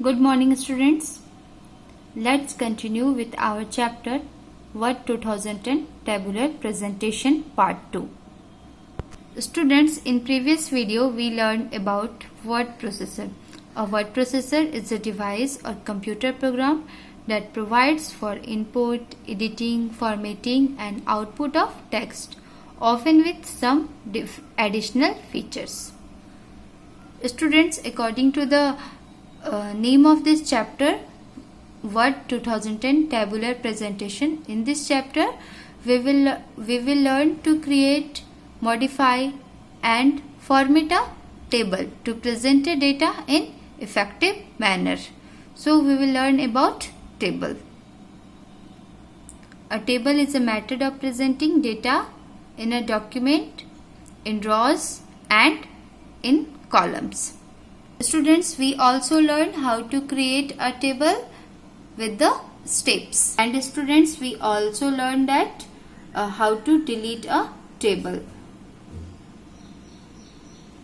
Good morning, students. Let's continue with our chapter Word 2010 Tabular Presentation Part 2. Students, in previous video we learned about word processor. A word processor is a device or computer program that provides for input, editing, formatting and output of text, often with some additional features. Students, according to the name of this chapter, Word 2010 Tabular Presentation, in this chapter we will learn to create, modify and format a table to present a data in effective manner. So we will learn about table. A table is a method of presenting data in a document in rows and in columns. Students, we also learn how to create a table with the steps. And students, we also learn that how to delete a table.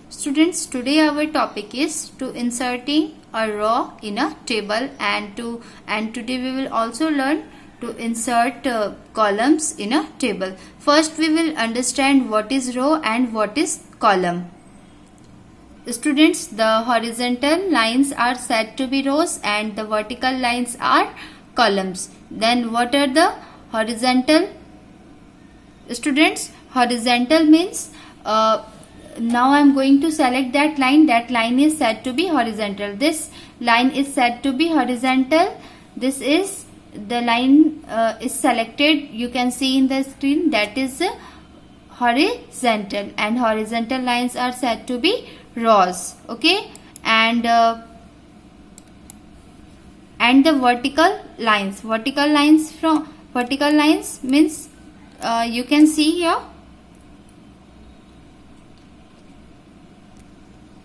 Students, today our topic is to inserting a row in a table, and today we will also learn to insert columns in a table. First, we will understand what is row and what is column. Students, the horizontal lines are said to be rows and the vertical lines are columns. Then what are the horizontal? Students, horizontal means now I am going to select that line. That line is said to be horizontal. This line is said to be horizontal. This is the line is selected. You can see in the screen, that is horizontal, and horizontal lines are said to be rows. Okay, and the vertical lines means you can see here,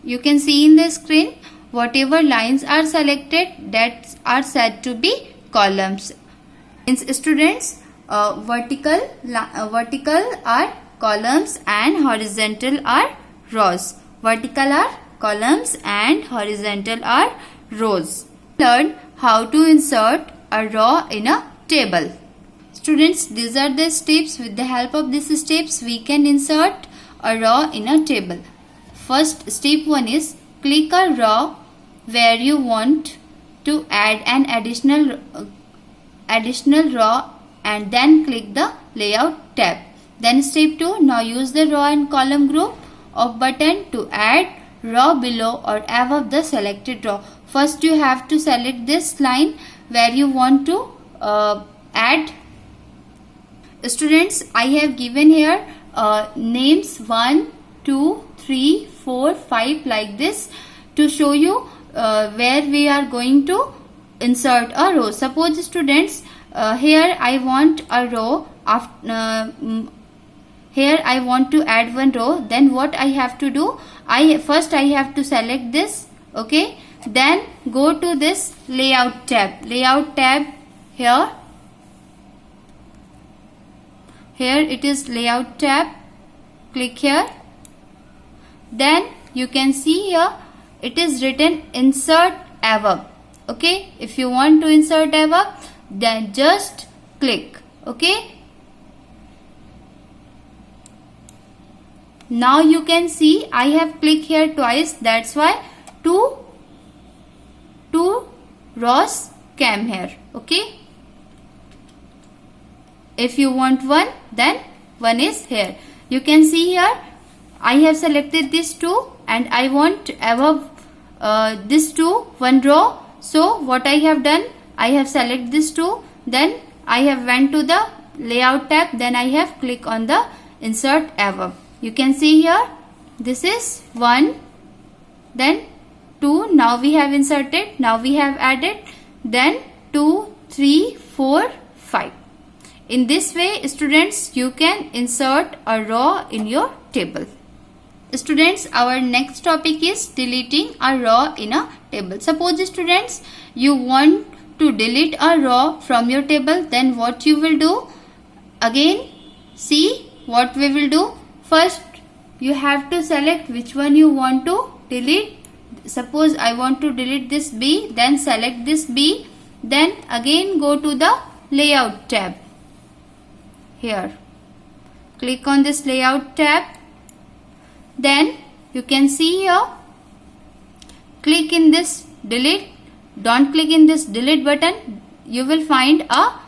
you can see in the screen, whatever lines are selected, that are said to be columns. Means students, vertical are columns and horizontal are rows. Vertical are columns and horizontal are rows. Learn how to insert a row in a table. Students, these are the steps. With the help of these steps, we can insert a row in a table. First, step 1 is click a row where you want to add an additional row, and then click the layout tab. Then step 2, now use the row and column group of button to add row below or above the selected row. First, you have to select this line where you want to add. Students, I have given here names 1, 2, 3, 4, 5 like this to show you where we are going to insert a row. Suppose students, here I want a row here I want to add one row. Then what I have to do, first I have to select this. Okay, then go to this layout tab here it is layout tab. Click here. Then you can see here it is written insert above. Okay, if you want to insert above, then just click. Okay, now you can see I have clicked here twice. That's why two rows came here. Okay, if you want one, then one is here. You can see here I have selected these two and I want above this two one row. So what I have done, I have selected this two, then I have went to the layout tab, then I have clicked on the insert above. You can see here this is 1, then 2, now we have inserted, now we have added, then 2, 3, 4, 5. In this way, students, you can insert a row in your table. Students, our next topic is deleting a row in a table. Suppose students, you want to delete a row from your table, then what you will do? Again, see what we will do. First, you have to select which one you want to delete. Suppose I want to delete this B, then select this B, then again go to the layout tab. Here, click on this layout tab. Then you can see here, click in this delete. Don't click in this delete button. You will find a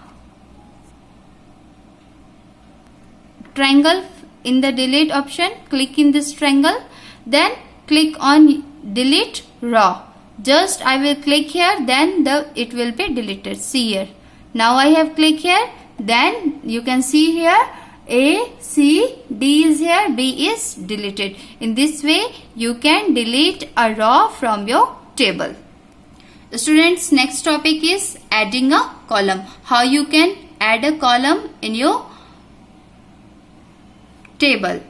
triangle in the delete option. Click in this triangle. Then click on delete raw. Just I will click here, then it will be deleted. See here. Now I have clicked here. Then you can see here A, C, D is here, B is deleted. In this way you can delete a row from your table. Students, next topic is adding a column. How you can add a column in your table.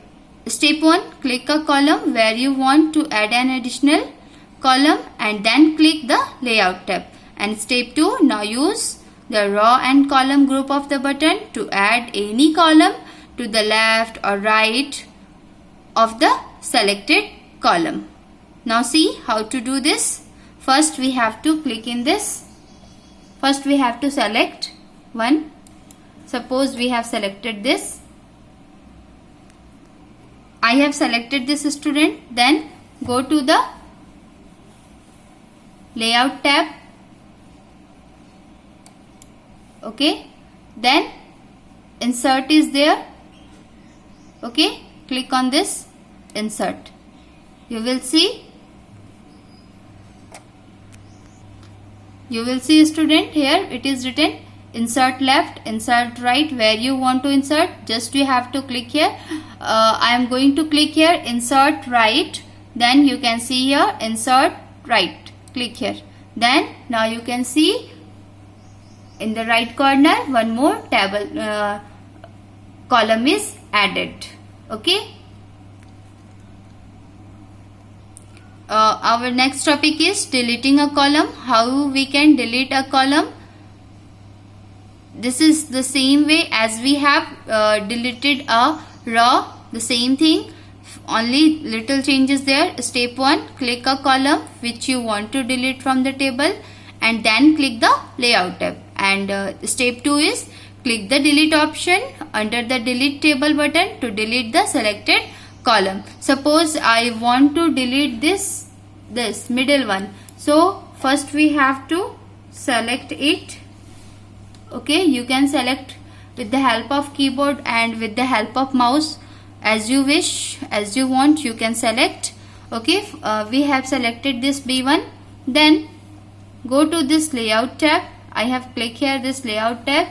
Step 1, click a column where you want to add an additional column and then click the layout tab. And step 2, now use the row and column group of the button to add any column to the left or right of the selected column. Now see how to do this. First we have to click in this. First we have to select one. Suppose we have selected this. I have selected this, student. Then go to the layout tab. Okay. Then insert is there. Okay. Click on this insert. You will see student, here it is written insert left, insert right. Where you want to insert, just you have to click here. I am going to click here insert right. Then you can see here insert right. Click here. Then now you can see in the right corner one more table column is added. Okay. Our next topic is deleting a column. How we can delete a column. This is the same way as we have deleted a row. The same thing, only little changes there. Step 1, click a column which you want to delete from the table and then click the layout tab. And step 2 is click the delete option under the delete table button to delete the selected column. Suppose I want to delete this middle one. So first we have to select it. Okay, you can select with the help of keyboard and with the help of mouse, as you wish, as you want, you can select. Okay, we have selected this B1. Then go to this layout tab. I have clicked here this layout tab.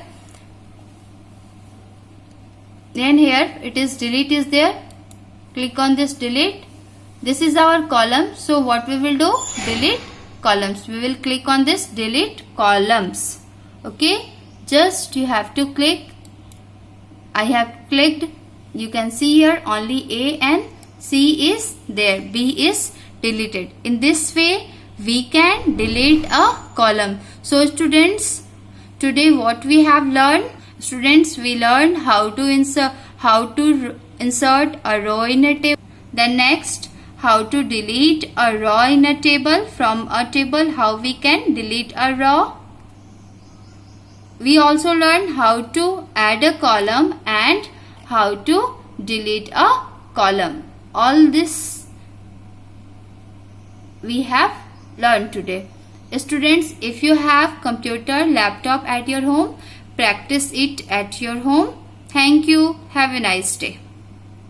Then here it is delete is there. Click on this delete. This is our column. So what we will do? Delete columns. We will click on this delete columns. Okay. Just you have to click. I have clicked. You can see here only A and C is there. B is deleted. In this way we can delete a column. So students, today what we have learned? Students, we learned how to insert a row in a table. Then next, how to delete a row in a table. From a table, how we can delete a row. We also learned how to add a column and how to delete a column. All this we have learned today. Students, if you have computer, laptop at your home, practice it at your home. Thank you. Have a nice day.